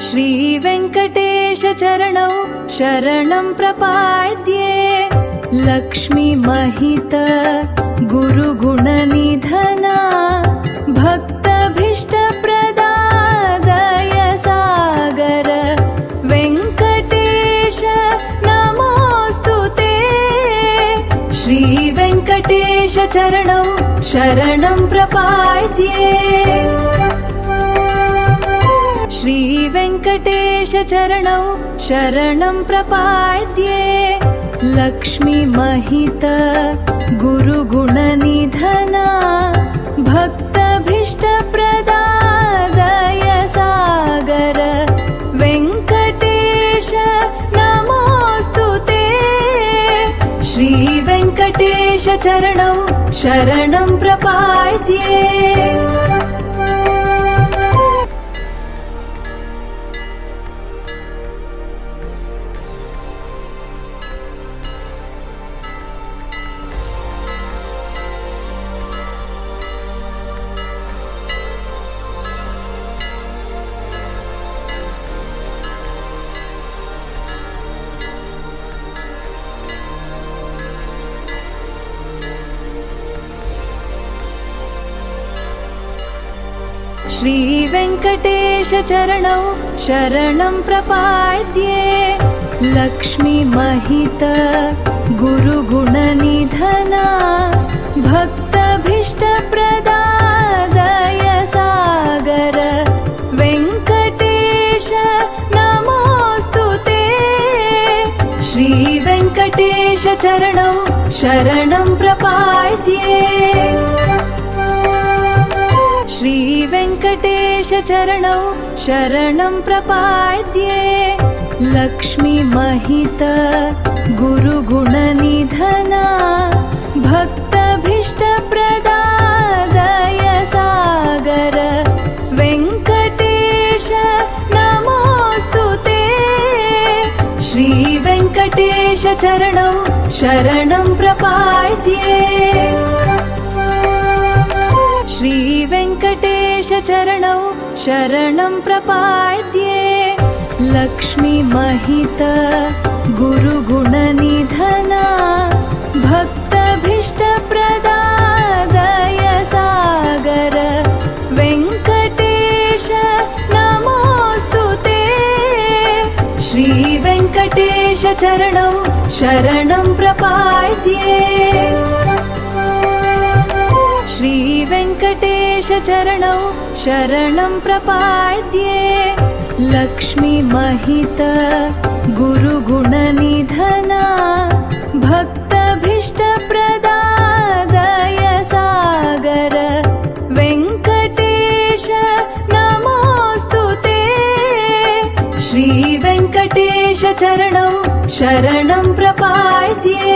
श्रीवेङ्कटेशचरणौ शरणं प्रपाद्ये लक्ष्मीमहित गुरुगुणनिधना भक्तभीष्टप्रदादय सागर वेङ्कटेश नमोऽस्तु ते। श्रीवेङ्कटेशचरणौ शरणं प्रपाद्ये श्रीवेङ्कटेशचरणौ शरणं प्रपाद्ये लक्ष्मीमहित गुरुगुणनिधना भक्तभीष्टप्रदादय सागर वेङ्कटेश नमोऽस्तु ते। श्रीवेङ्कटेशचरणौ शरणं प्रपाद्ये श्रीवेङ्कटेशचरणौ शरणं प्रपाद्ये लक्ष्मीमहित गुरुगुणनिधना भक्तभीष्टप्रदादय सागर वेङ्कटेश नमोऽस्तु ते। श्रीवेङ्कटेशचरणौ शरणं प्रपाद्ये श्रीवेङ्कटेशचरणौ शरणं प्रपाद्ये लक्ष्मीमहित गुरुगुणनिधना भक्तभीष्टप्रदादय सागर वेङ्कटेश नमोऽस्तु ते। श्रीवेङ्कटेशचरणौ शरणं प्रपाद्ये श्रीवेङ्कटेशचरणौ शरणं प्रपाद्ये लक्ष्मीमहित गुरुगुणनिधना भक्तभीष्टप्रदादय सागर वेङ्कटेश नमोऽस्तु ते। श्रीवेङ्कटेशचरणौ शरणं प्रपाद्ये श्रीवेङ्कटेशचरणौ शरणं प्रपाद्ये लक्ष्मीमहित गुरुगुणनिधना भक्तभीष्टप्रदादय सागर वेङ्कटेश नमोऽस्तु ते। श्रीवेङ्कटेशचरणौ शरणं प्रपाद्ये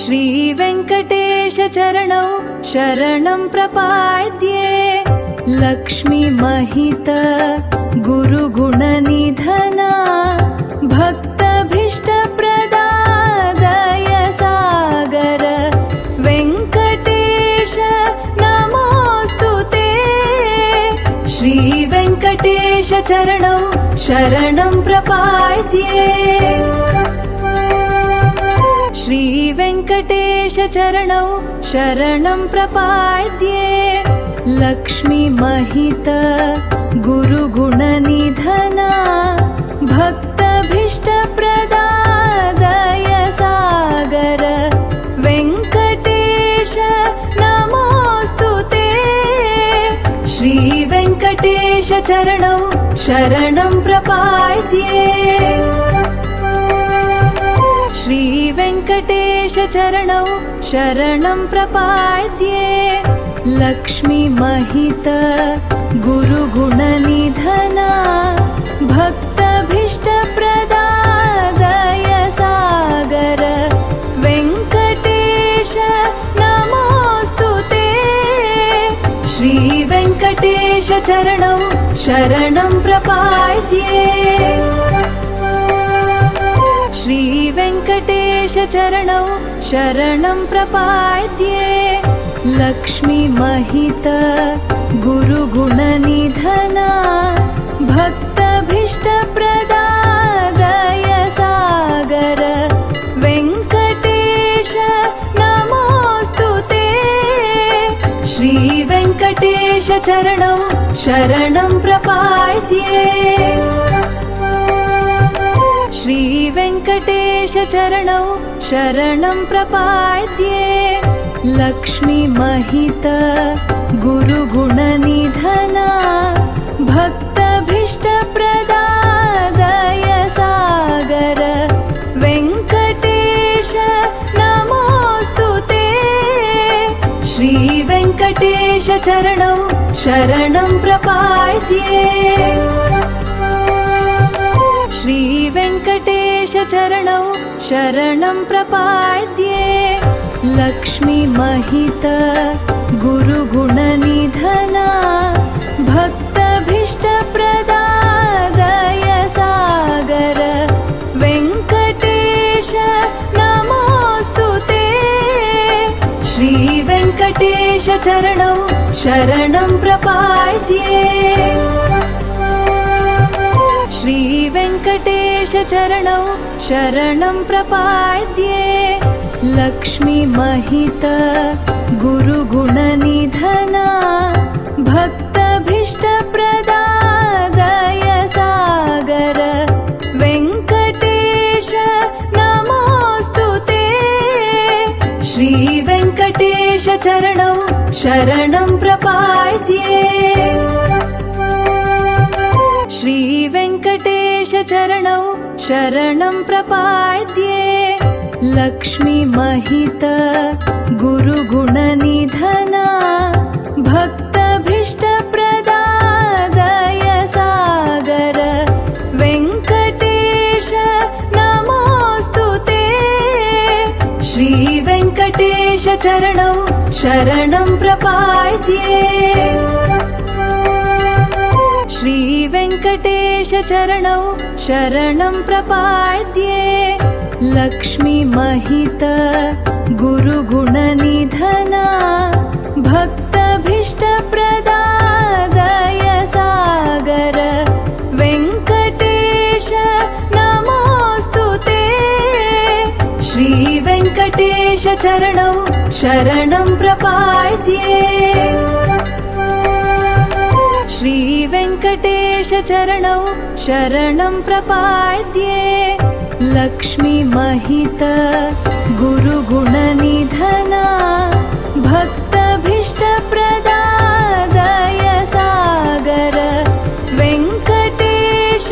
श्रीवेङ्कटेशचरणौ शरणं प्रपाद्ये लक्ष्मीमहित गुरुगुणनिधना भक्तभीष्टप्रदादय सागर वेङ्कटेश नमोऽस्तु ते। श्रीवेङ्कटेशचरणौ शरणं प्रपाद्ये श्रीवेङ्कटेशचरणौ शरणं प्रपाद्ये लक्ष्मीमहित गुरुगुणनिधना भक्तभीष्टप्रदादय सागर वेङ्कटेश नमोऽस्तु ते। श्रीवेङ्कटेशचरणौ शरणं प्रपाद्ये श्रीवेङ्कटेशचरणौ शरणं प्रपाद्ये लक्ष्मीमहित गुरुगुणनिधना भक्तभीष्टप्रदादय सागर वेङ्कटेश नमोऽस्तु ते। श्रीवेङ्कटेशचरणौ शरणं प्रपाद्ये श्रीवेङ्कटेशचरणौ शरणं प्रपाद्ये लक्ष्मीमहित गुरुगुणनिधना भक्तभीष्टप्रदादय सागर वेङ्कटेश नमोऽस्तु ते। श्रीवेङ्कटेश चरणौ शरणं प्रपद्ये। श्रीवेङ्कटेश चरणौ शरणं प्रपद्ये। लक्ष्मीमहित गुरुगुणनिधना भक्तभीष्टप्रदादय सागर वेङ्कटेश नमोऽस्तु ते। श्रीवेङ्कटेश चरणौ शरणं प्रपद्ये। श्रीवेङ्कटेश चरणौ शरणं प्रपद्ये। लक्ष्मीमहित गुरुगुणनिधना भक्तभीष्टप्रदादय सागर वेङ्कटेश नमोऽस्तु ते। श्रीवेङ्कटेश चरणौ शरणं प्रपद्ये। श्रीवेङ्कटेश चरणौ शरणं प्रपद्ये। लक्ष्मीमहित गुरुगुणनिधना भक्तभीष्टप्रदादय सागर वेङ्कटेश नमोऽस्तु ते। श्रीवेङ्कटेश चरणौ शरणं प्रपद्ये। श्रीवेङ्कटेश चरणौ शरणं प्रपद्ये। लक्ष्मीमहित गुरुगुणनिधना भक्तभीष्टप्रदादय सागर वेङ्कटेश नमोऽस्तु ते। श्रीवेङ्कटेश चरणौ शरणं प्रपद्ये। श्रीवेङ्कटेश चरणौ शरणं प्रपद्ये। लक्ष्मीमहित गुरुगुणनिधना भक्तभीष्टप्रदादय सागर वेङ्कटेश नमोऽस्तु ते। श्रीवेङ्कटेश चरणौ शरणं प्रपद्ये। श्रीवेङ्कटेश चरणौ शरणं प्रपद्ये। लक्ष्मीमहित गुरुगुणनिधना भक्तभीष्टप्रदादय सागर वेङ्कटेश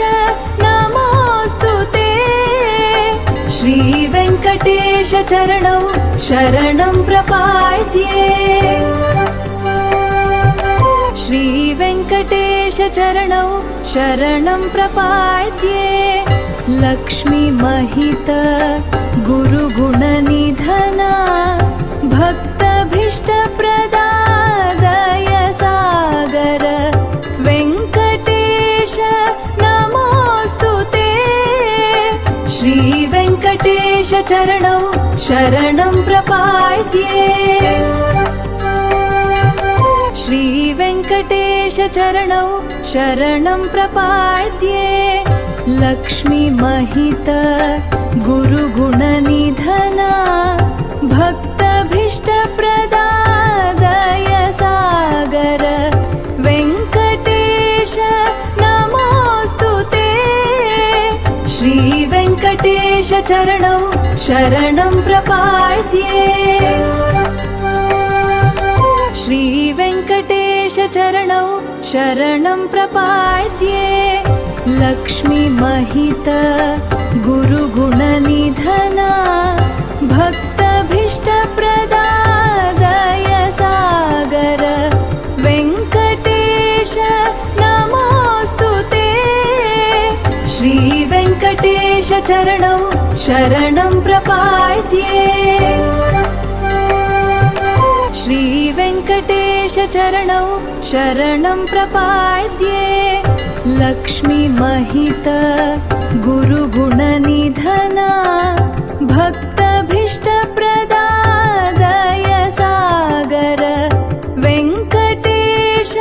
नमोऽस्तु ते। श्रीवेङ्कटेश चरणौ शरणं प्रपद्ये। श्रीवेङ्कटेश चरणौ शरणं प्रपद्ये। लक्ष्मीमहित गुरुगुणनिधना भक्तभीष्टप्रदादय सागर वेङ्कटेश नमोऽस्तु ते। श्रीवेङ्कटेश चरणौ शरणं प्रपद्ये। श्रीवेङ्कटेश चरणौ शरणं प्रपद्ये। लक्ष्मीमहित गुरुगुणनिधना भक्तभीष्टप्रदादय सागर वेङ्कटेश नमोऽस्तु ते। श्रीवेङ्कटेश चरणौ शरणं प्रपद्ये। श्रीवेङ्कटेश चरणौ शरणं प्रपद्ये। लक्ष्मीमहित गुरुगुणनिधना भक्तभीष्टप्रदादय सागर वेङ्कटेश नमोऽस्तु ते। श्रीवेङ्कटेश चरणौ शरणं प्रपद्ये। श्रीवेङ्कटेश चरणौ शरणं प्रपद्ये। लक्ष्मीमहित गुरुगुणनिधना भक्तभीष्टप्रदादय सागर वेङ्कटेश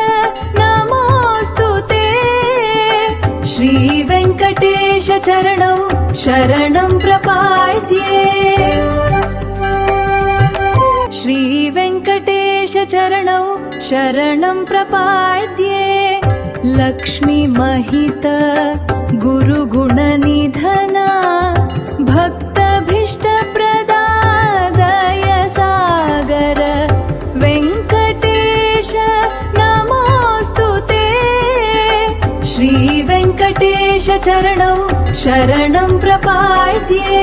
वेङ्कटेशचरणौ शरणं प्रपाद्ये श्रीवेङ्कटेशचरणौ शरणं प्रपाद्ये लक्ष्मीमहित गुरुगुणनिधना भक्तभीष्टप्रदादय सागर वेङ्कटेश नमोऽस्तु ते श्रीवेङ्कटेशचरणौ शरणं प्रपाद्ये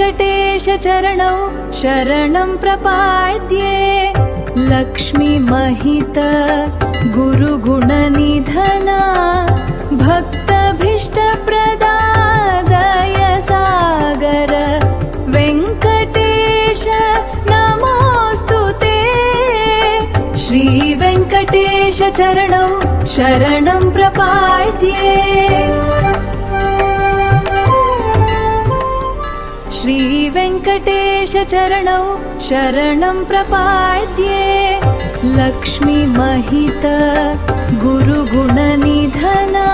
श्रीवेङ्कटेशचरणौ शरणं प्रपाद्ये लक्ष्मीमहित गुरुगुणनिधना भक्तभीष्टप्रदादय सागर वेङ्कटेश नमोऽस्तु ते श्रीवेङ्कटेशचरणौ शरणं प्रपाद्ये श्रीवेङ्कटेशचरणौ शरणं प्रपाद्ये लक्ष्मीमहित गुरुगुणनिधना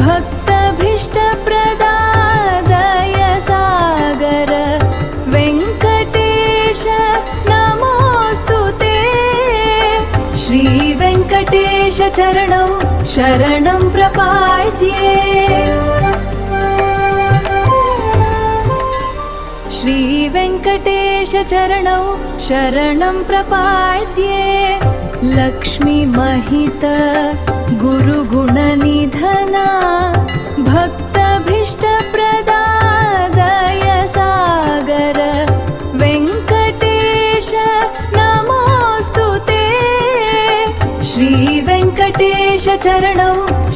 भक्तभीष्टप्रदादय सागर वेङ्कटेश नमोऽस्तु ते श्रीवेङ्कटेशचरणौ शरणं प्रपाद्ये श्रीवेङ्कटेशचरणौ शरणं प्रपाद्ये लक्ष्मीमहित गुरुगुणनिधना भक्तभीष्टप्रदादय सागर वेङ्कटेश नमोऽस्तु ते श्रीवेङ्कटेशचरणौ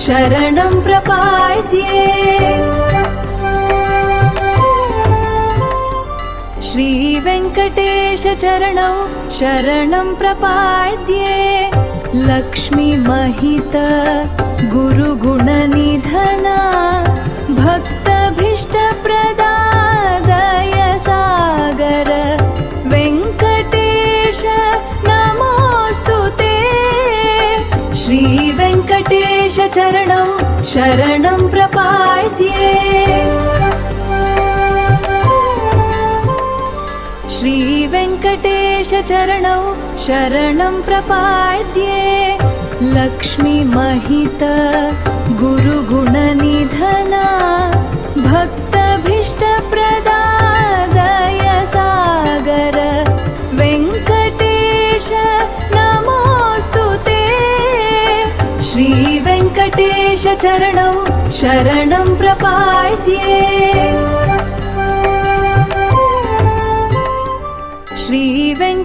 शरणं प्रपाद्ये श्रीवेङ्कटेशचरणौ शरणं प्रपाद्ये लक्ष्मीमहित गुरुगुणनिधना भक्तभीष्टप्रदादय सागर वेङ्कटेश नमोऽस्तु ते श्रीवेङ्कटेशचरणौ शरणं प्रपाद्ये श्रीवेङ्कटेशचरणौ शरणं प्रपाद्ये लक्ष्मीमहित गुरुगुणनिधना भक्तभीष्टप्रदादय सागर वेङ्कटेश नमोऽस्तु ते श्रीवेङ्कटेशचरणौ शरणं प्रपाद्ये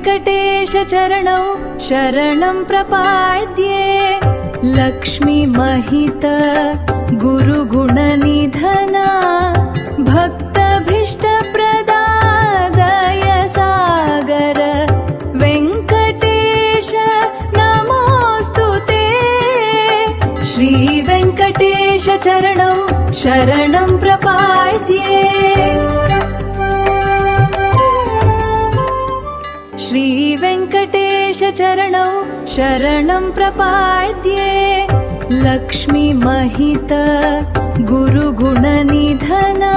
श्रीवेङ्कटेशचरणौ शरणं प्रपाद्ये लक्ष्मीमहित गुरुगुणनिधना भक्तभीष्टप्रदादय सागर वेङ्कटेश नमोऽस्तु ते श्रीवेङ्कटेशचरणौ शरणं प्रपाद्ये श्रीवेङ्कटेशचरणौ शरणं प्रपाद्ये लक्ष्मीमहित गुरुगुणनिधना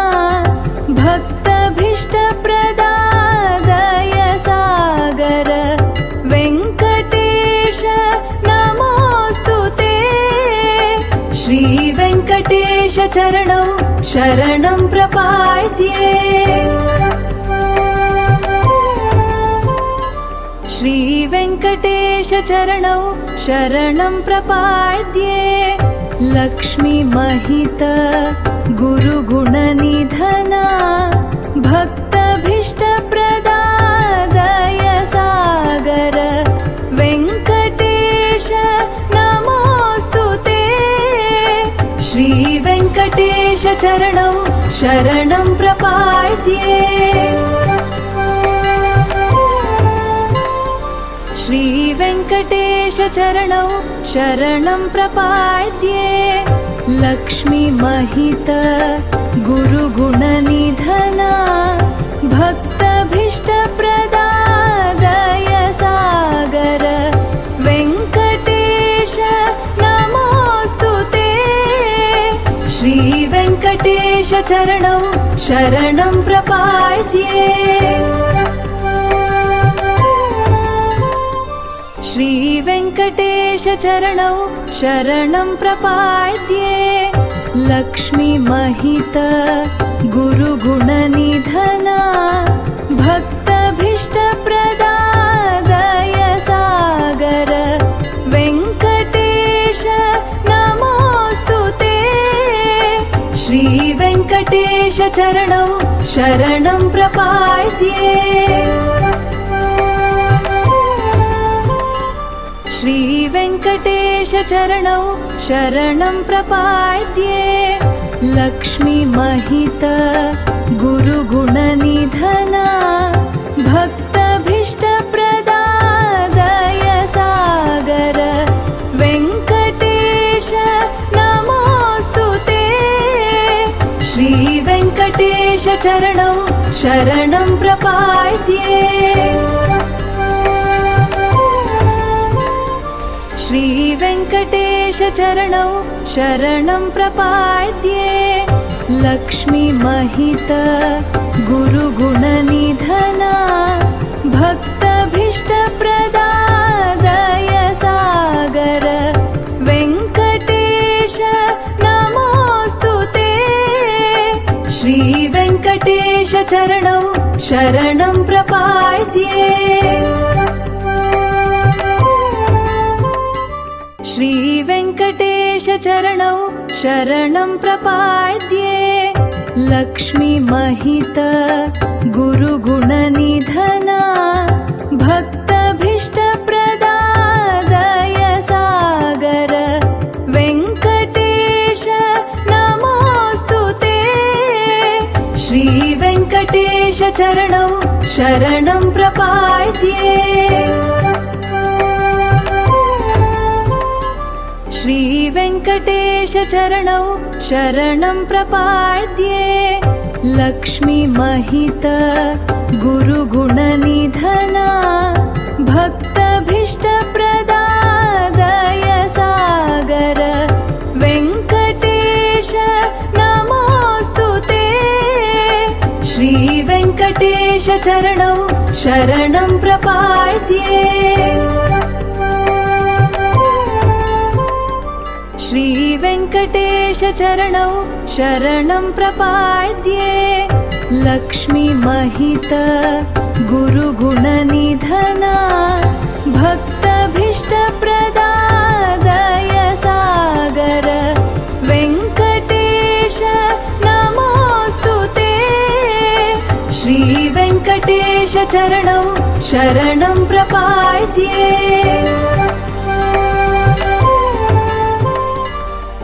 भक्तभीष्टप्रदादय सागर वेङ्कटेश नमोऽस्तु ते श्रीवेङ्कटेशचरणौ शरणं प्रपाद्ये श्रीवेङ्कटेशचरणौ शरणं प्रपाद्ये लक्ष्मीमहित गुरुगुणनिधना भक्तभीष्टप्रदादय सागर वेङ्कटेश नमोऽस्तु ते श्रीवेङ्कटेशचरणौ शरणं प्रपाद्ये श्रीवेङ्कटेशचरणौ शरणं प्रपाद्ये लक्ष्मीमहित गुरुगुणनिधना भक्तभीष्टप्रदादय सागर वेङ्कटेश चरणौ शरणं प्रपाद्ये श्रीवेङ्कटेश चरणौ शरणं प्रपाद्ये लक्ष्मीमहित गुरुगुणनिधना भक्तभीष्टप्रदादय सागर वेङ्कटेश नमोऽस्तु ते श्रीवेङ्कटेश चरणौ शरणं प्रपाद्ये श्रीवेङ्कटेश चरणौ शरणं प्रपाद्ये लक्ष्मीमहित गुरुगुणनिधना भक्तभीष्टप्रदादय सागर वेङ्कटेश नमोऽस्तु ते श्रीवेङ्कटेश चरणौ शरणं प्रपाद्ये श्रीवेङ्कटेश चरणौ शरणं प्रपाद्ये लक्ष्मीमहित गुरुगुणनिधना भक्तभीष्टप्रदादय सागर वेङ्कटेश नमोऽस्तु ते श्रीवेङ्कटेश चरणौ शरणं प्रपाद्ये श्रीवेङ्कटेश चरणौ शरणं प्रपाद्ये लक्ष्मीमहित गुरुगुणनिधना भक्तभीष्टप्रदादय सागर वेङ्कटेश नमोऽस्तु ते श्रीवेङ्कटेश चरणौ शरणं प्रपाद्ये श्रीवेङ्कटेश चरणौ शरणं प्रपाद्ये लक्ष्मीमहित गुरुगुणनिधना भक्तभीष्टप्रदादय सागर वेङ्कटेश नमोऽस्तु ते श्रीवेङ्कटेश चरणौ शरणं प्रपाद्ये श्रीवेङ्कटेश चरणौ शरणं प्रपाद्ये लक्ष्मीमहित गुरुगुणनिधना भक्तभीष्टप्रदादय सागर वेङ्कटेश नमोऽस्तु ते श्रीवेङ्कटेश चरणौ शरणं प्रपाद्ये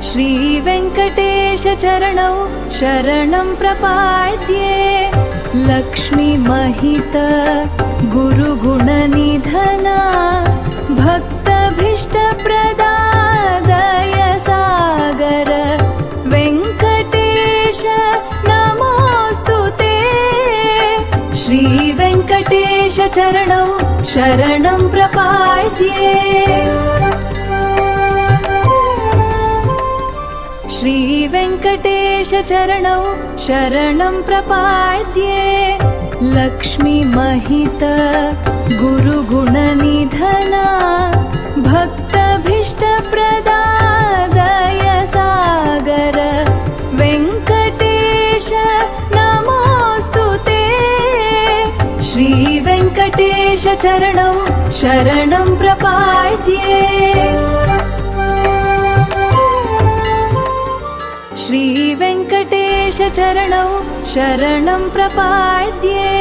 श्रीवेङ्कटेश चरणौ शरणं प्रपाद्ये लक्ष्मीमहित गुरुगुणनिधना भक्तभीष्टप्रदादय सागर वेङ्कटेश नमोऽस्तु ते श्रीवेङ्कटेश चरणौ शरणं प्रपाद्ये श्रीवेङ्कटेश चरणौ शरणं प्रपाद्ये लक्ष्मीमहित गुरुगुणनिधना भक्तभीष्टप्रदादय सागर वेङ्कटेश नमोऽस्तु ते श्रीवेङ्कटेश चरणौ शरणं प्रपाद्ये श्रीवेङ्कटेश चरणौ शरणं प्रपाद्ये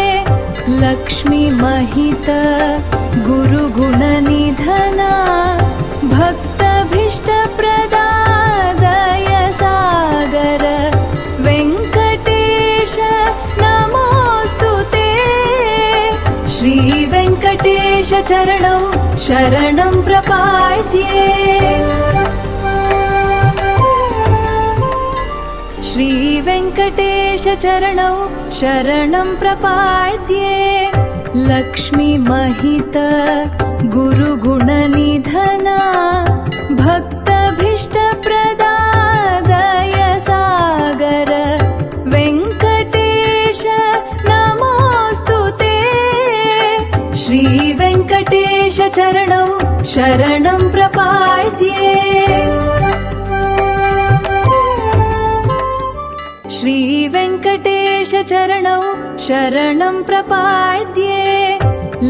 लक्ष्मीमहित गुरुगुणनिधना भक्तभीष्टप्रदादय सागर वेङ्कटेश नमोऽस्तु ते श्रीवेङ्कटेश चरणौ शरणं प्रपाद्ये श्रीवेङ्कटेश चरणौ शरणं प्रपाद्ये लक्ष्मीमहित गुरुगुणनिधना भक्तभीष्टप्रदादय सागर चरणौ शरणं प्रपाद्ये श्रीवेङ्कटेश चरणौ शरणं प्रपाद्ये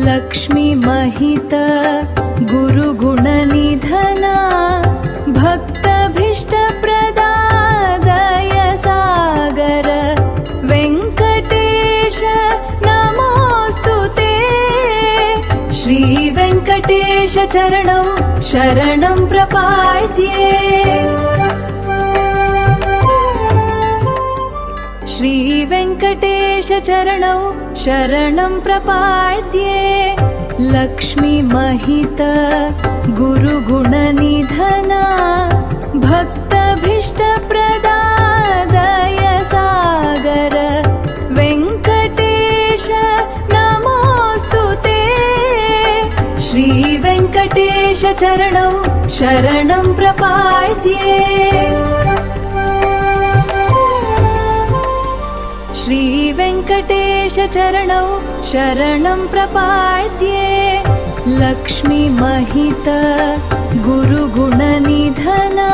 लक्ष्मीमहित गुरुगुणनिधना भक्तभीष्टप्रदादय सागर वेङ्कटेश नमोऽस्तु ते श्रीवेङ्कटेश चरणौ शरणं प्रपाद्ये श्रीवेङ्कटेश चरणौ शरणं प्रपाद्ये लक्ष्मीमहित गुरुगुणनिधना भक्तभीष्टप्रदादय सागर वेङ्कटेश नमोऽस्तु ते श्रीवेङ्कटेश चरणौ शरणं प्रपाद्ये श्रीवेङ्कटेश चरणौ शरणं प्रपाद्ये लक्ष्मीमहित गुरुगुणनिधना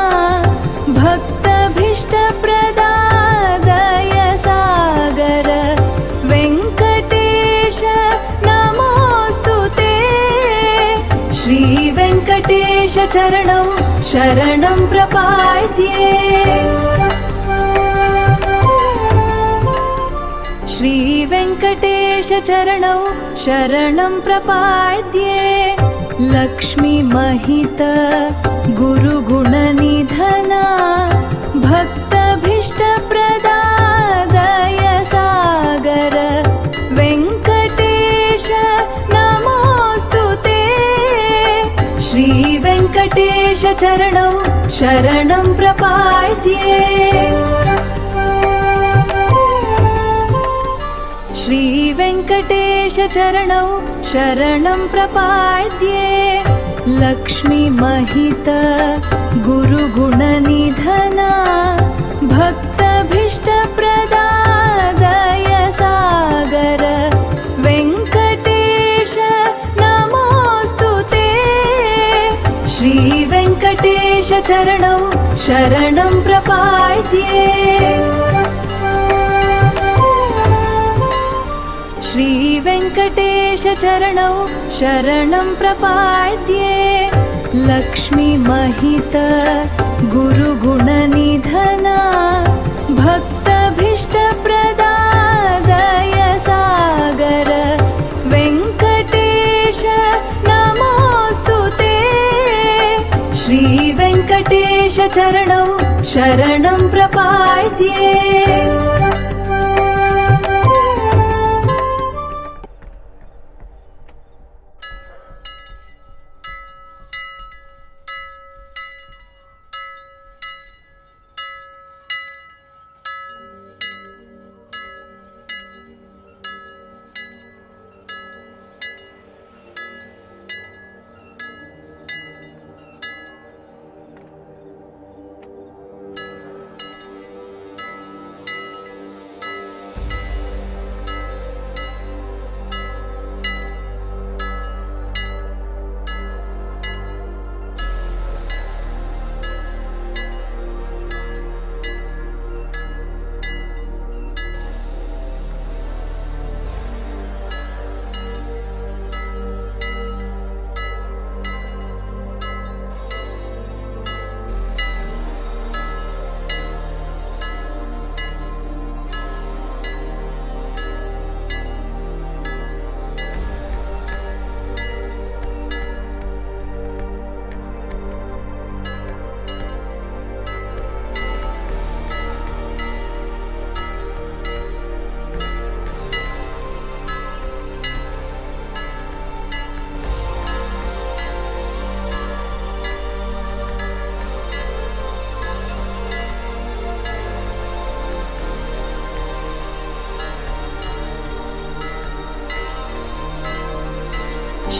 भक्तभीष्टप्रदादय सागर वेङ्कटेश नमोऽस्तु ते श्रीवेङ्कटेश चरणौ शरणं प्रपाद्ये श्रीवेङ्कटेश चरणौ शरणं प्रपाद्ये लक्ष्मीमहित गुरुगुणनिधना भक्तभीष्टप्रदादय सागर वेङ्कटेश नमोऽस्तु ते श्रीवेङ्कटेश चरणौ शरणं प्रपाद्ये श्रीवेङ्कटेश चरणौ शरणं प्रपाद्ये लक्ष्मीमहित गुरुगुणनिधना भक्तभीष्टप्रदादय सागर वेङ्कटेश नमोऽस्तु ते श्रीवेङ्कटेश चरणौ शरणं प्रपाद्ये श्रीवेङ्कटेश चरणौ शरणं प्रपाद्ये लक्ष्मीमहित गुरुगुणनिधना भक्तभीष्टप्रदादय सागर वेङ्कटेश नमोऽस्तु ते श्रीवेङ्कटेश चरणौ शरणं प्रपाद्ये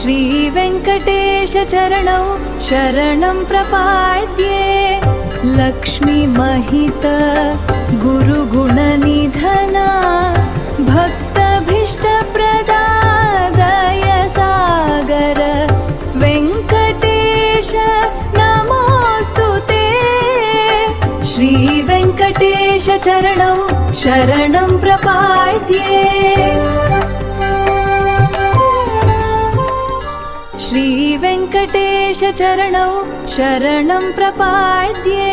श्रीवेङ्कटेश चरणौ शरणं प्रपाद्ये लक्ष्मीमहित गुरुगुणनिधना भक्तभीष्टप्रदादय सागर चरणौ शरणं प्रपाद्ये श्रीवेङ्कटेशचरणौ शरणं प्रपाद्ये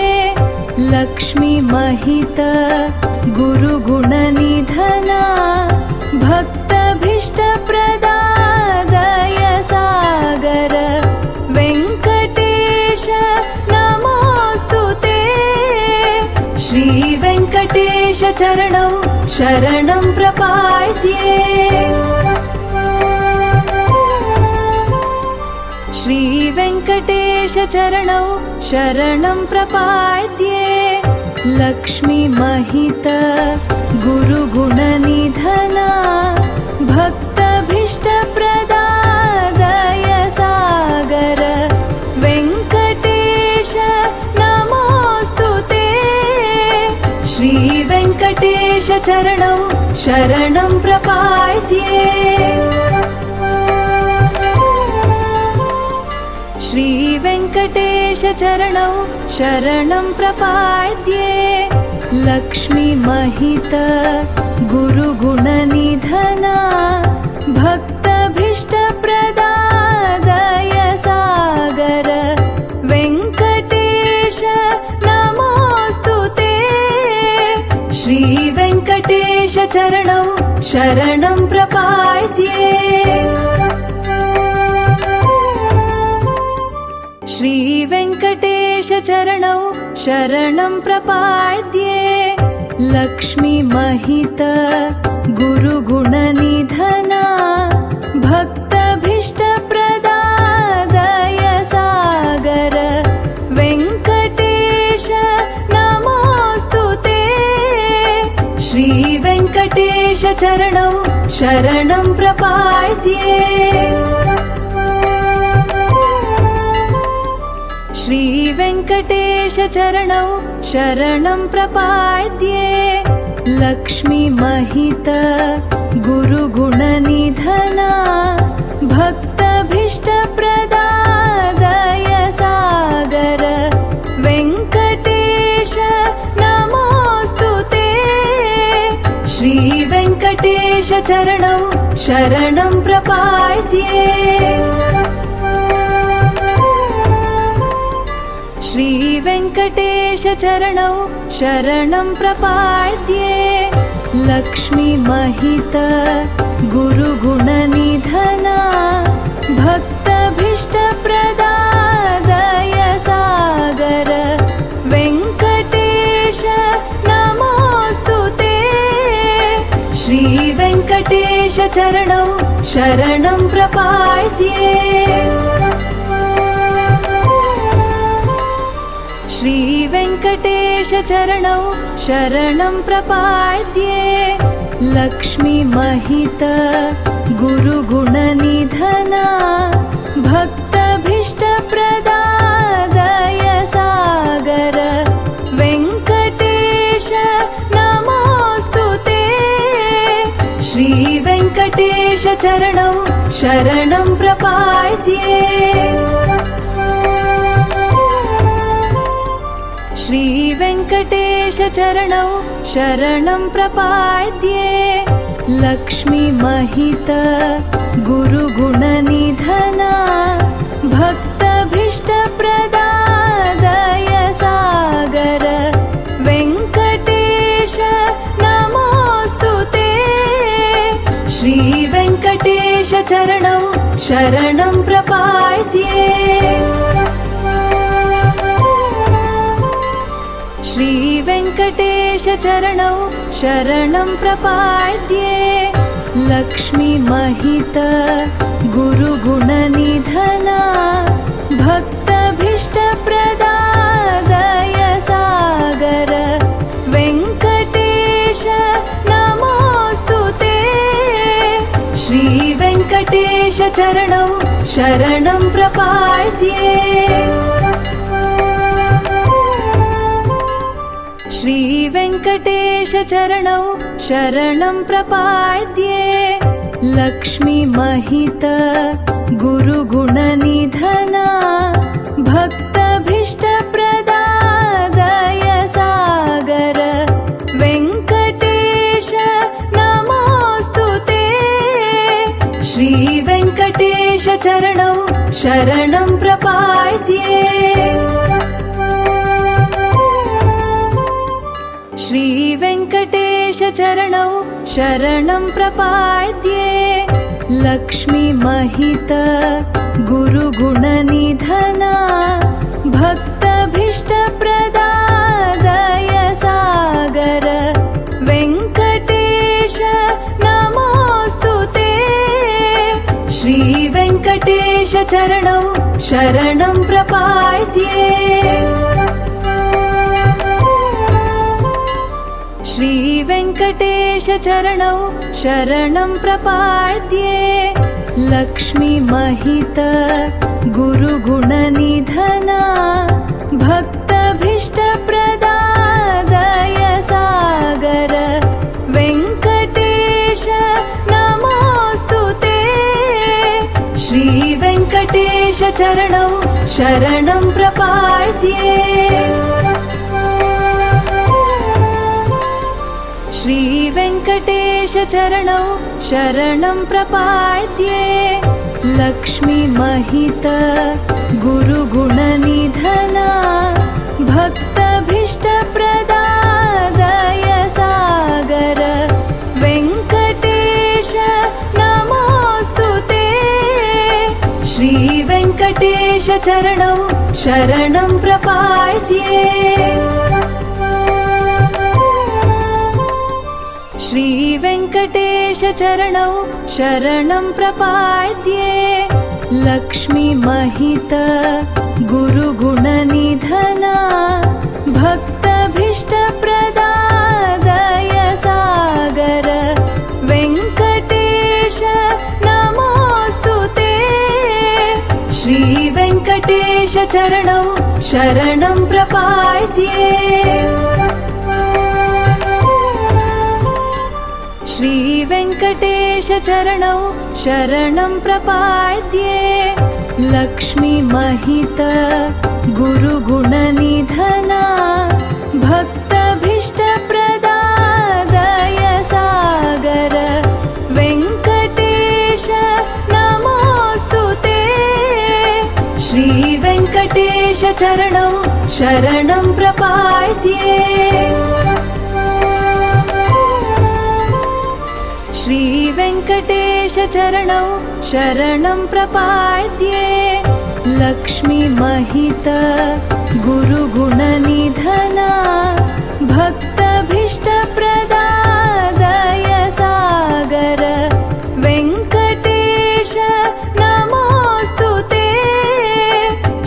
लक्ष्मीमहित गुरुगुणनिधना भक्तभीष्टप्रदादय सागर वेङ्कटेश नमोऽस्तु ते श्रीवेङ्कटेशचरणौ शरणं प्रपाद्ये श्रीवेङ्कटेशचरणौ शरणं प्रपाद्ये लक्ष्मीमहित गुरुगुणनिधना भक्तभीष्टप्रदादय सागर वेङ्कटेश नमोऽस्तु ते श्रीवेङ्कटेशचरणौ शरणं प्रपाद्ये श्रीवेङ्कटेशचरणौ शरणं प्रपाद्ये लक्ष्मीमहित गुरुगुणनिधना भक्तभीष्टप्रदादय सागर वेङ्कटेश नमोऽस्तु ते श्रीवेङ्कटेशचरणौ शरणं प्रपाद्ये श्रीवेङ्कटेशचरणौ शरणं प्रपाद्ये लक्ष्मीमहित गुरुगुणनिधना भक्तभीष्टप्रदादय सागर वेङ्कटेश नमोऽस्तु ते श्रीवेङ्कटेशचरणौ शरणं प्रपाद्ये श्रीवेङ्कटेशचरणौ शरणं प्रपाद्ये लक्ष्मीमहित गुरुगुणनिधना भक्तभीष्टप्रदादय सागर वेङ्कटेश नमोऽस्तु ते श्रीवेङ्कटेशचरणौ शरणं प्रपाद्ये श्रीवेङ्कटेशचरणौ शरणं प्रपाद्ये लक्ष्मीमहित गुरुगुणनिधना भक्तभीष्टप्रदादय सागर वेङ्कटेश नमोऽस्तु ते श्रीवेङ्कटेशचरणौ शरणं प्रपाद्ये श्रीवेङ्कटेशचरणौ शरणं प्रपाद्ये लक्ष्मीमहित गुरुगुणनिधना भक्तभीष्टप्रदादय सागर वेङ्कटेश नमोऽस्तु ते श्रीवेङ्कटेशचरणौ शरणं प्रपाद्ये श्रीवेङ्कटेशचरणौ शरणं प्रपाद्ये लक्ष्मीमहित गुरुगुणनिधना भक्तभीष्टप्रदादय सागर वेङ्कटेश नमोऽस्तु ते श्रीवेङ्कटेशचरणौ शरणं प्रपाद्ये श्रीवेङ्कटेशचरणौ शरणं प्रपाद्ये लक्ष्मीमहित गुरुगुणनिधना भक्तभीष्टप्रदादय सागर वेङ्कटेश नमोऽस्तु ते श्रीवेङ्कटेशचरणौ शरणं प्रपाद्ये श्रीवेङ्कटेशचरणौ शरणं प्रपाद्ये लक्ष्मीमहित गुरुगुणनिधना भक्तभीष्टप्रदादय सागर शरणं प्रपाद्ये। श्रीवेङ्कटेशचरणौ शरणं प्रपाद्ये। लक्ष्मीमहित गुरुगुणनिधना भक्तभीष्टप्रदादय सागर वेङ्कटेश नमोऽस्तु ते। श्रीवेङ्कटेशचरणौ शरणं प्रपाद्ये। श्रीवेङ्कटेशचरणौ शरणं प्रपाद्ये। लक्ष्मीमहित गुरुगुणनिधना भक्तभीष्टप्रदादय सागर वेङ्कटेश नमोऽस्तु ते। श्रीवेङ्कटेशचरणौ शरणं प्रपाद्ये। श्रीवेङ्कटेशचरणौ शरणं प्रपाद्ये। लक्ष्मीमहित गुरुगुणनिधना भक्तभीष्टप्रदादय सागर वेङ्कटेश नमोऽस्तु ते। श्रीवेङ्कटेशचरणौ शरणं प्रपाद्ये। श्रीवेङ्कटेशचरणौ शरणं प्रपाद्ये। लक्ष्मीमहित गुरुगुणनिधना भक्तभीष्टप्रदादय सागर वेङ्कटेश नमोऽस्तु ते। श्रीवेङ्कटेशचरणौ शरणं प्रपाद्ये। श्रीवेङ्कटेशचरणौ शरणं प्रपाद्ये। लक्ष्मीमहित गुरुगुणनिधना भक्तभीष्टप्रदादय सागर वेङ्कटेश नमोऽस्तु ते। श्रीवेङ्कटेशचरणौ शरणं प्रपाद्ये। श्रीवेङ्कटेशचरणौ शरणं प्रपाद्ये। लक्ष्मीमहित गुरुगुणनिधना भक्तभीष्टप्रदादय सागर वेङ्कटेश नमोऽस्तु ते।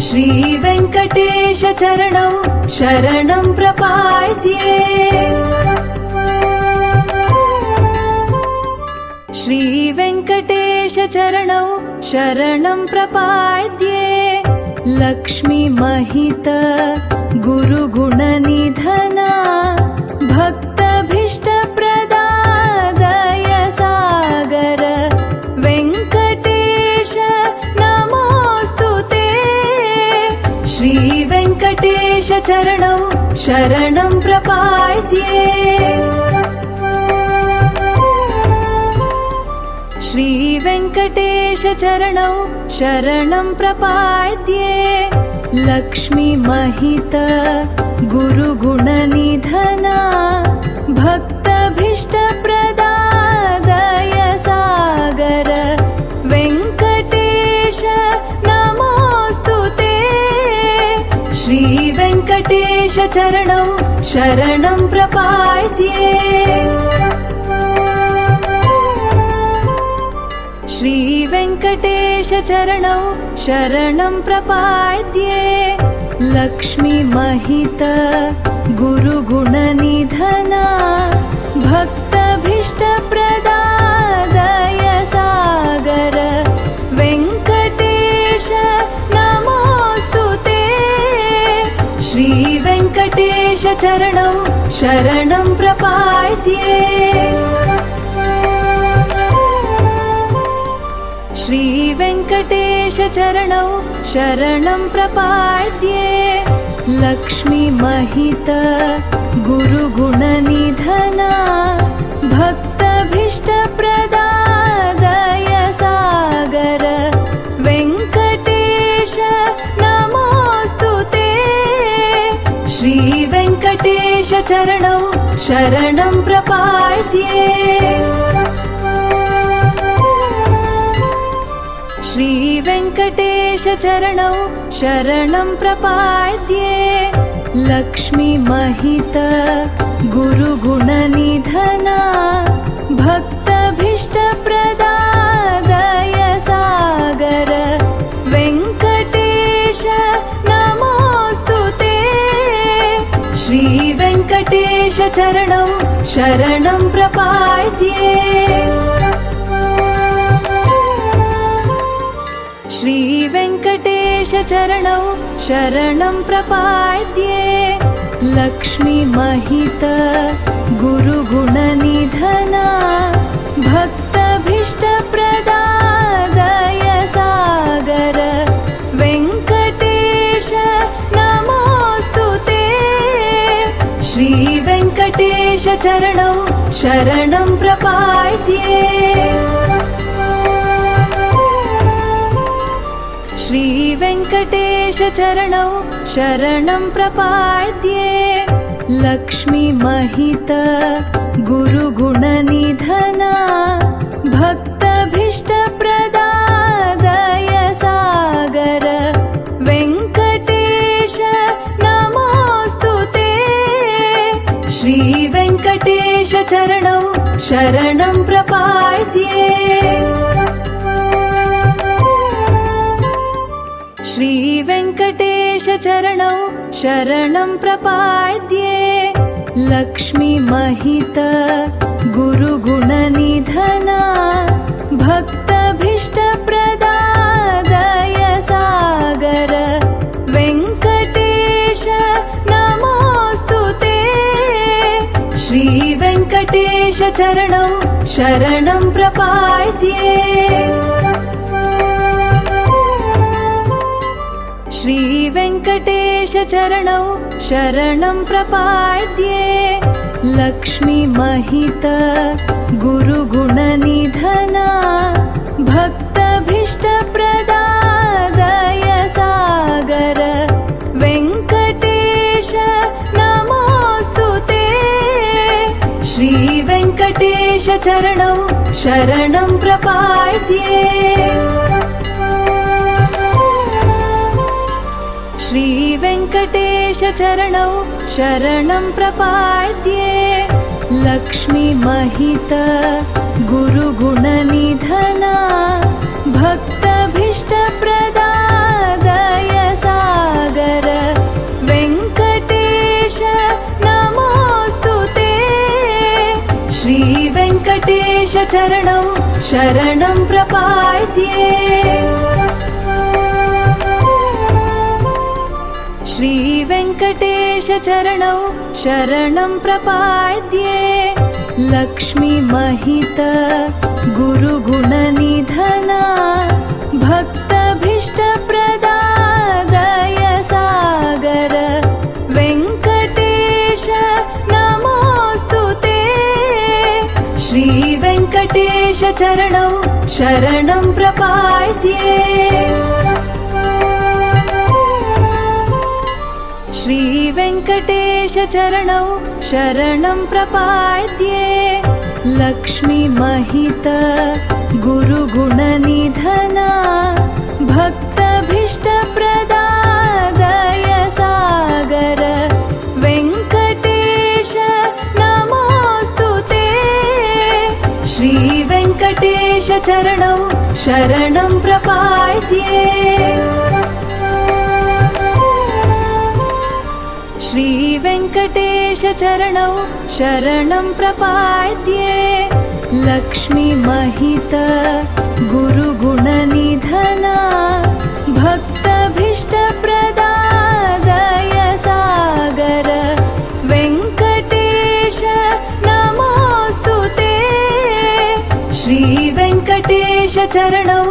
श्रीवेङ्कटेशचरणौ शरणं प्रपाद्ये। श्रीवेङ्कटेशचरणौ शरणं प्रपाद्ये। लक्ष्मीमहित गुरुगुणनिधना भक्तभीष्टप्रदादय सागर वेङ्कटेश नमोऽस्तु ते। श्रीवेङ्कटेशचरणौ शरणं प्रपाद्ये। श्रीवेङ्कटेशचरणौ शरणं प्रपाद्ये। लक्ष्मीमहित गुरुगुणनिधना भक्तभीष्टप्रदादय सागर वेङ्कटेश नमोऽस्तु ते। श्रीवेङ्कटेशचरणौ शरणं प्रपाद्ये। श्रीवेङ्कटेशचरणौ शरणं प्रपाद्ये। लक्ष्मीमहित गुरुगुणनिधना भक्तभीष्टप्रदादय सागर वेङ्कटेश नमोऽस्तु ते। श्रीवेङ्कटेशचरणौ शरणं प्रपाद्ये। श्रीवेङ्कटेशचरणौ शरणं प्रपाद्ये। लक्ष्मीमहित गुरुगुणनिधना भक्तभीष्टप्रदादय सागर वेङ्कटेश चरणौ शरणं प्रपाद्ये श्रीवेङ्कटेश चरणौ शरणं प्रपाद्ये लक्ष्मीमहित गुरुगुणनिधना भक्तभीष्टप्रदादय सागर वेङ्कटेश नमोऽस्तु ते श्रीवेङ्कटेश चरणौ शरणं प्रपाद्ये श्रीवेङ्कटेश चरणौ शरणं प्रपाद्ये लक्ष्मीमहित गुरुगुणनिधना भक्तभीष्टप्रदादय सागर वेङ्कटेश नमोऽस्तु ते श्रीवेङ्कटेश चरणौ शरणं प्रपाद्ये श्रीवेङ्कटेश चरणौ शरणं प्रपाद्ये लक्ष्मीमहित गुरुगुणनिधना भक्तभीष्टप्रदादय सागर वेङ्कटेश नमोऽस्तु ते श्रीवेङ्कटेश चरणौ शरणं प्रपाद्ये श्रीवेङ्कटेश चरणौ शरणं प्रपाद्ये लक्ष्मीमहित गुरुगुणनिधना भक्तभीष्टप्रदादय सागर वेङ्कटेश नमोऽस्तु ते श्रीवेङ्कटेश चरणौ शरणं प्रपाद्ये श्रीवेङ्कटेश चरणौ शरणं प्रपाद्ये लक्ष्मीमहित गुरुगुणनिधना भक्तभीष्टप्रदादय सागर वेङ्कटेश नमोऽस्तु ते श्रीवेङ्कटेश चरणौ शरणं प्रपाद्ये श्रीवेङ्कटेश चरणौ शरणं प्रपाद्ये लक्ष्मीमहित गुरुगुणनिधना भक्तभीष्टप्रदादय सागर वेङ्कटेश नमोऽस्तु ते श्रीवेङ्कटेश चरणौ शरणं प्रपाद्ये श्रीवेङ्कटेश चरणौ शरणं प्रपाद्ये लक्ष्मीमहित गुरुगुणनिधना भक्तभीष्टप्रदादय सागर वेङ्कटेश नमोऽस्तु ते श्रीवेङ्कटेश चरणौ शरणं प्रपाद्ये श्रीवेङ्कटेश चरणौ शरणं प्रपाद्ये लक्ष्मीमहित गुरुगुणनिधना भक्तभीष्टप्रदादय सागर वेङ्कटेश नमोऽस्तु ते श्रीवेङ्कटेश चरणौ शरणं प्रपाद्ये श्रीवेङ्कटेश चरणौ शरणं प्रपाद्ये लक्ष्मीमहित गुरुगुणनिधना भक्तभीष्टप्रदादय सागर वेङ्कटेश नमोऽस्तु ते श्रीवेङ्कटेश चरणौ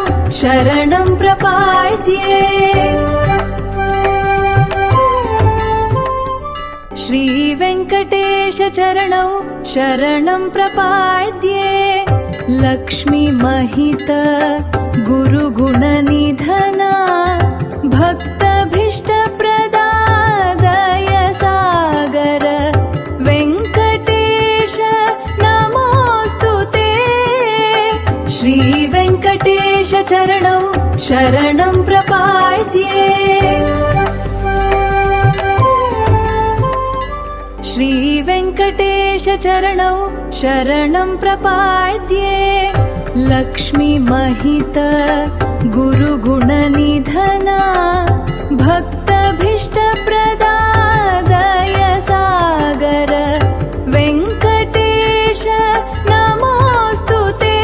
शरणं प्रपाद्ये श्रीवेङ्कटेश चरणौ शरणं प्रपाद्ये लक्ष्मीमहित गुरुगुणनिधना भक्तभीष्टप्रदादय सागर शरणं प्रपाद्ये श्रीवेङ्कटेशचरणौ शरणं प्रपाद्ये लक्ष्मीमहित गुरुगुणनिधना भक्तभीष्टप्रदादय सागर वेङ्कटेश नमोऽस्तु ते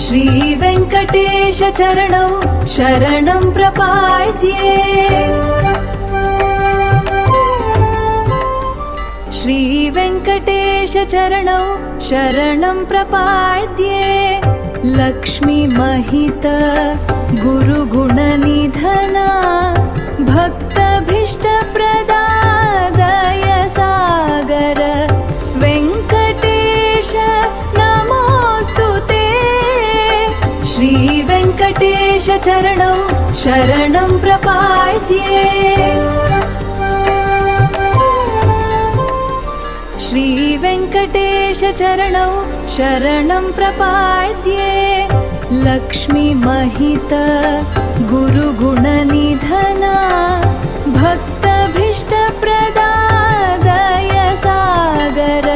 श्रीवेङ्कटेशचरणौ शरणं प्रपाद्ये श्रीवेङ्कटेशचरणौ शरणं प्रपाद्ये लक्ष्मीमहित गुरुगुणनिधना भक्तभीष्टप्रदादय सागर वेङ्कटेश नमोऽस्तु ते श्रीवेङ्कटेशचरणौ शरणं प्रपाद्ये श्रीवेङ्कटेशचरणौ शरणं प्रपाद्ये लक्ष्मीमहित गुरुगुणनिधना भक्तभीष्टप्रदादय सागर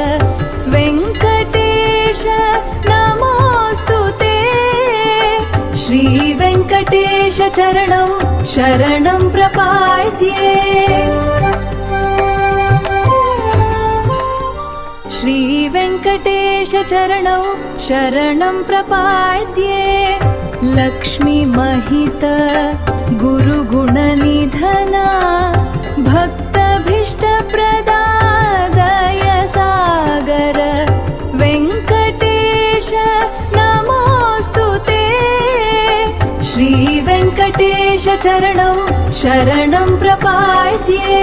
वेङ्कटेश नमोऽस्तु ते श्रीवेङ्कटेशचरणौ शरणं प्रपाद्ये श्रीवेङ्कटेशचरणौ शरणं प्रपाद्ये लक्ष्मीमहित गुरुगुणनिधना भक्तभीष्टप्रदादय सागर वेङ्कटेश नमोऽस्तु ते श्रीवेङ्कटेशचरणौ शरणं प्रपाद्ये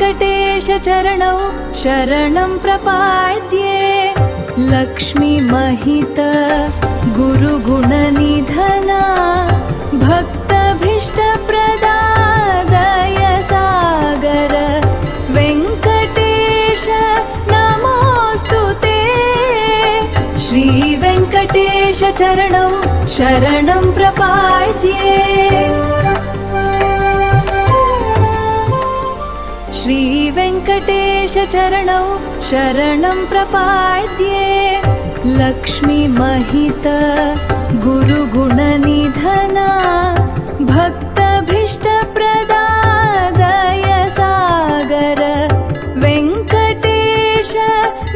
श्रीवेङ्कटेशचरणौ शरणं प्रपाद्ये लक्ष्मीमहित गुरुगुणनिधना भक्तभीष्टप्रदादय सागर वेङ्कटेश नमोऽस्तु ते श्रीवेङ्कटेशचरणौ शरणं प्रपाद्ये श्रीवेङ्कटेशचरणौ शरणं प्रपाद्ये लक्ष्मीमहित गुरुगुणनिधना भक्तभीष्टप्रदादय सागर वेङ्कटेश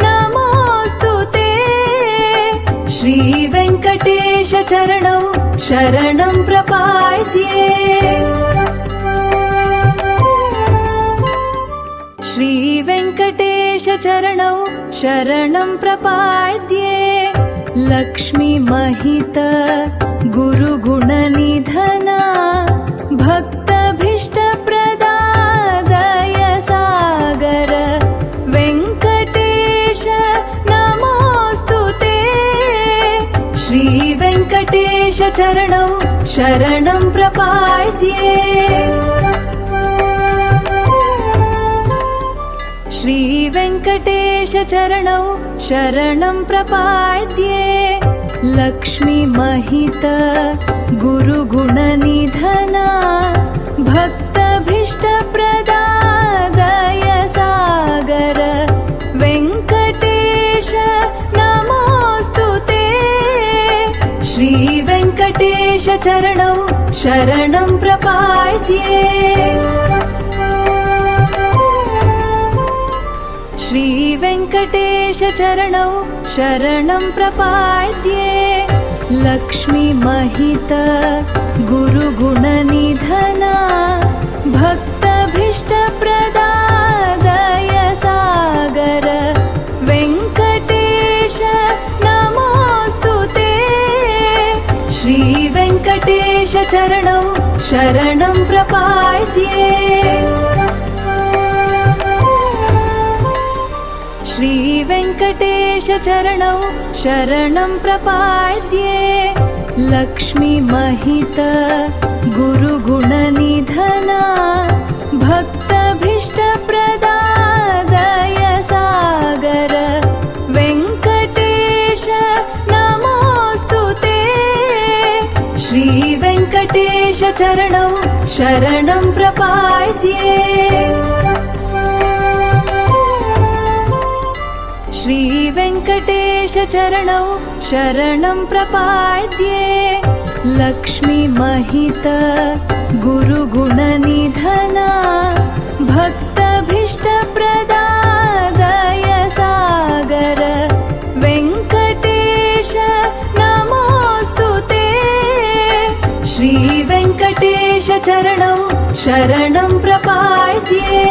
नमोऽस्तु ते श्रीवेङ्कटेशचरणौ शरणं प्रपाद्ये श्रीवेङ्कटेशचरणौ शरणं प्रपाद्ये लक्ष्मीमहित गुरुगुणनिधना भक्तभीष्टप्रदादय सागर वेङ्कटेश नमोऽस्तु ते श्रीवेङ्कटेशचरणौ शरणं प्रपाद्ये श्रीवेङ्कटेशचरणौ शरणं प्रपाद्ये लक्ष्मीमहित गुरुगुणनिधना भक्तभीष्टप्रदादय सागर वेङ्कटेश नमोऽस्तु ते श्रीवेङ्कटेशचरणौ शरणं प्रपाद्ये श्रीवेङ्कटेशचरणौ शरणं प्रपाद्ये लक्ष्मीमहित गुरुगुणनिधना भक्तभीष्टप्रदादय सागर वेङ्कटेश नमोऽस्तु ते श्रीवेङ्कटेशचरणौ शरणं प्रपाद्ये श्रीवेङ्कटेशचरणौ शरणं प्रपाद्ये लक्ष्मीमहित गुरुगुणनिधना भक्तभीष्टप्रदादय सागर वेङ्कटेश श्रीवेङ्कटेशचरणौ शरणं प्रपाद्ये श्रीवेङ्कटेशचरणौ शरणं प्रपाद्ये लक्ष्मीमहित गुरुगुणनिधना भक्तभीष्टप्रदादय सागर वेङ्कटेश नमोऽस्तु ते श्रीवेङ्कटेशचरणौ शरणं प्रपाद्ये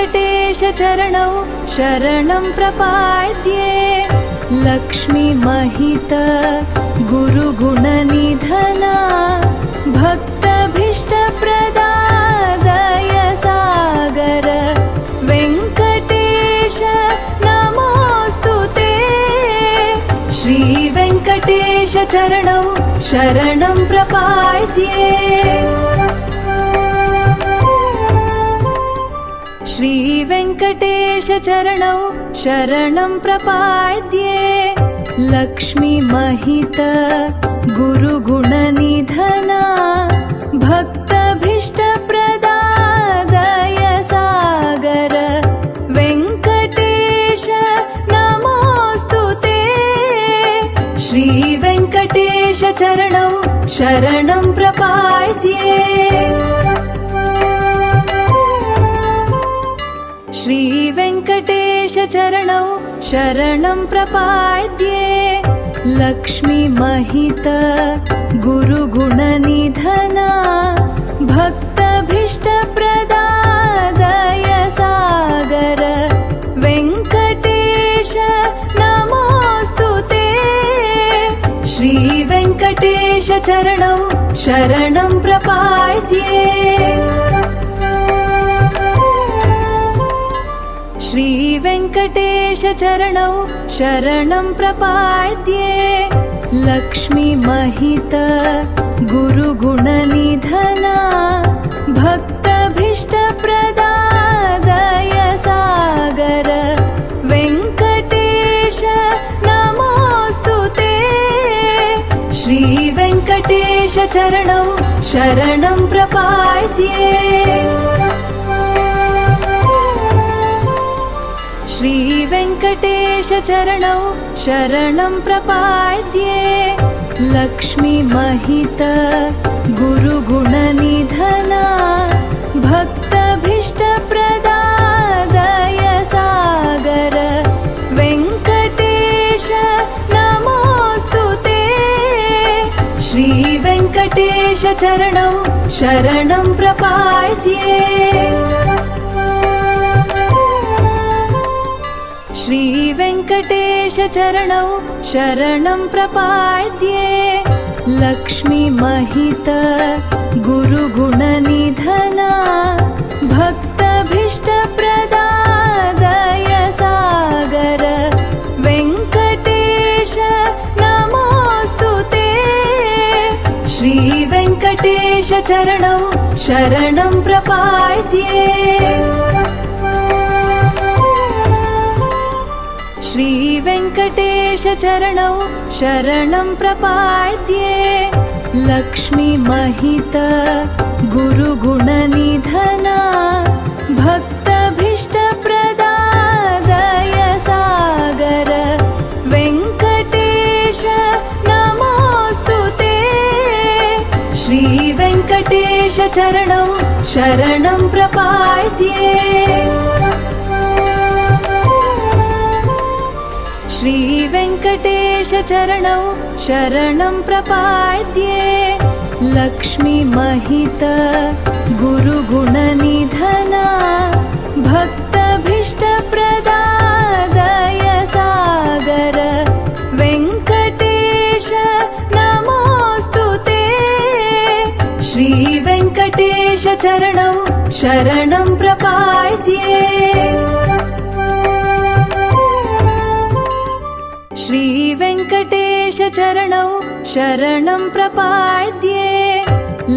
श्रीवेङ्कटेशचरणौ शरणं प्रपाद्ये लक्ष्मीमहित गुरुगुणनिधना भक्तभीष्टप्रदादय सागर वेङ्कटेश नमोऽस्तु ते श्रीवेङ्कटेशचरणौ शरणं प्रपाद्ये श्रीवेङ्कटेशचरणौ शरणं प्रपाद्ये लक्ष्मीमहित गुरुगुणनिधना भक्तभीष्टप्रदादय सागर वेङ्कटेश नमोऽस्तु ते श्रीवेङ्कटेशचरणौ शरणं प्रपाद्ये श्रीवेङ्कटेशचरणौ शरणं प्रपाद्ये लक्ष्मीमहित गुरुगुणनिधना भक्तभीष्टप्रदादय सागर वेङ्कटेश नमोऽस्तु ते श्रीवेङ्कटेशचरणौ शरणं प्रपाद्ये श्रीवेङ्कटेशचरणौ शरणं प्रपाद्ये लक्ष्मीमहित गुरुगुणनिधना भक्तभीष्टप्रदादय सागर वेङ्कटेश नमोऽस्तु ते श्रीवेङ्कटेशचरणौ शरणं प्रपाद्ये श्रीवेङ्कटेशचरणौ शरणं प्रपाद्ये लक्ष्मीमहित गुरुगुणनिधना भक्तभीष्टप्रदादय सागर वेङ्कटेश नमोऽस्तु ते श्रीवेङ्कटेशचरणौ शरणं प्रपाद्ये श्रीवेङ्कटेशचरणौ शरणं प्रपाद्ये लक्ष्मीमहित गुरुगुणनिधना भक्तभीष्टप्रदादय सागर वेङ्कटेश नमोऽस्तु ते श्रीवेङ्कटेशचरणौ शरणं प्रपाद्ये श्रीवेङ्कटेशचरणौ शरणं प्रपाद्ये लक्ष्मीमहित गुरुगुणनिधना भक्तभीष्टप्रदादय सागर वेङ्कटेश नमोऽस्तु ते श्रीवेङ्कटेशचरणौ शरणं प्रपाद्ये श्रीवेङ्कटेशचरणौ शरणं प्रपाद्ये लक्ष्मीमहित गुरुगुणनिधना भक्तभीष्टप्रदादय सागर वेङ्कटेश नमोऽस्तु ते श्रीवेङ्कटेशचरणौ शरणं प्रपाद्ये श्रीवेङ्कटेशचरणौ शरणं प्रपाद्ये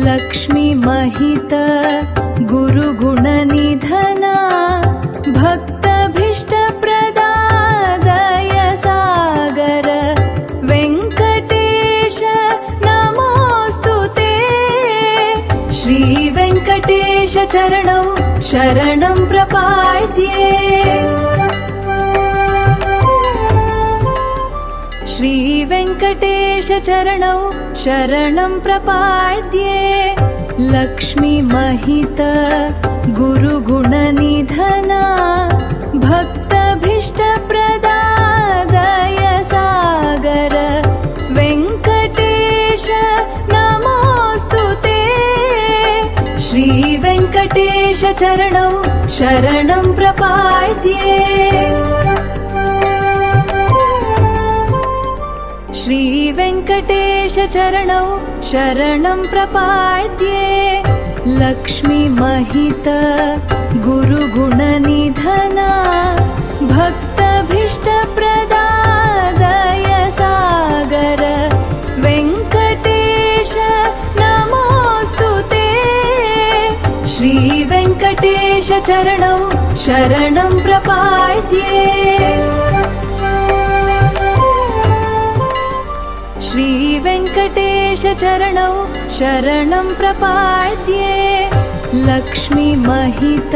लक्ष्मीमहित गुरुगुणनिधना भक्तभीष्टप्रदादय सागर शरणं प्रपाद्ये। श्रीवेङ्कटेशचरणौ शरणं प्रपाद्ये। लक्ष्मीमहित गुरुगुणनिधना भक्तभीष्टप्रदादय सागर वेङ्कटेश नमोऽस्तु ते। श्रीवेङ्कटेशचरणौ शरणं प्रपाद्ये। श्रीवेङ्कटेशचरणौ शरणं प्रपाद्ये। लक्ष्मीमहित गुरुगुणनिधना भक्तभीष्टप्रदादय सागर वेङ्कटेश नमोऽस्तु ते। श्रीवेङ्कटेशचरणौ शरणं प्रपाद्ये। श्रीवेङ्कटेशचरणौ शरणं प्रपाद्ये। लक्ष्मीमहित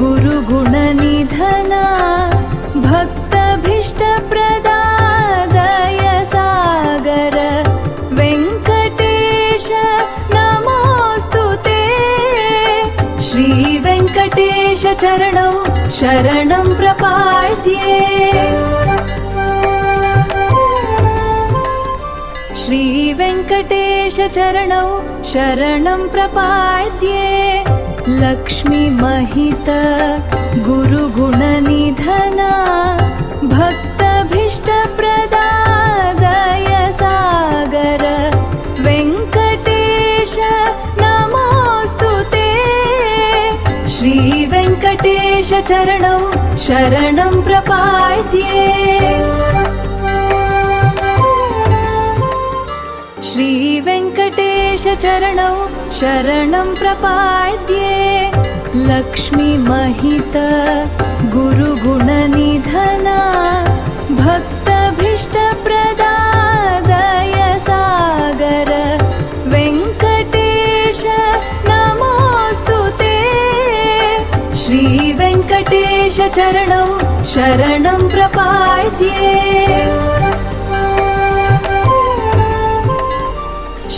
गुरुगुणनिधना भक्तभीष्टप्रदादय सागर वेङ्कटेश नमोऽस्तु ते। श्रीवेङ्कटेशचरणौ शरणं प्रपाद्ये। श्रीवेङ्कटेशचरणौ शरणं प्रपाद्ये। लक्ष्मीमहित गुरुगुणनिधना भक्तभीष्टप्रदादय सागर वेङ्कटेश नमोऽस्तु ते। श्रीवेङ्कटेशचरणौ शरणं प्रपाद्ये। श्रीवेङ्कटेशचरणौ शरणं प्रपाद्ये। लक्ष्मीमहित गुरुगुणनिधना भक्तभीष्टप्रदादय सागर वेङ्कटेश नमोऽस्तु ते। श्रीवेङ्कटेशचरणौ शरणं प्रपाद्ये।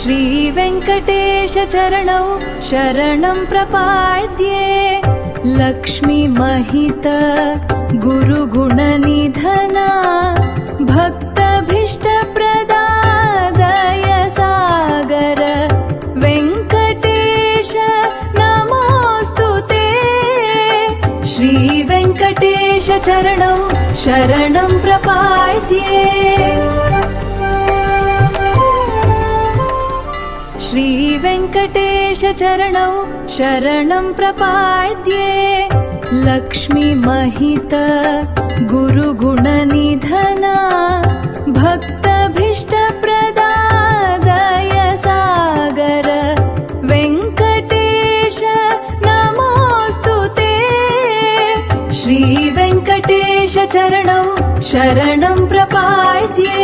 श्रीवेङ्कटेशचरणौ शरणं प्रपाद्ये। लक्ष्मीमहित गुरुगुणनिधना भक्तभीष्टप्रदादय सागर वेङ्कटेश नमोऽस्तु ते। श्रीवेङ्कटेशचरणौ शरणं प्रपाद्ये। श्रीवेङ्कटेशचरणौ शरणं प्रपाद्ये। लक्ष्मीमहित गुरुगुणनिधना भक्तभीष्टप्रदादय सागर वेङ्कटेश नमोऽस्तु ते। श्रीवेङ्कटेशचरणौ शरणं प्रपाद्ये।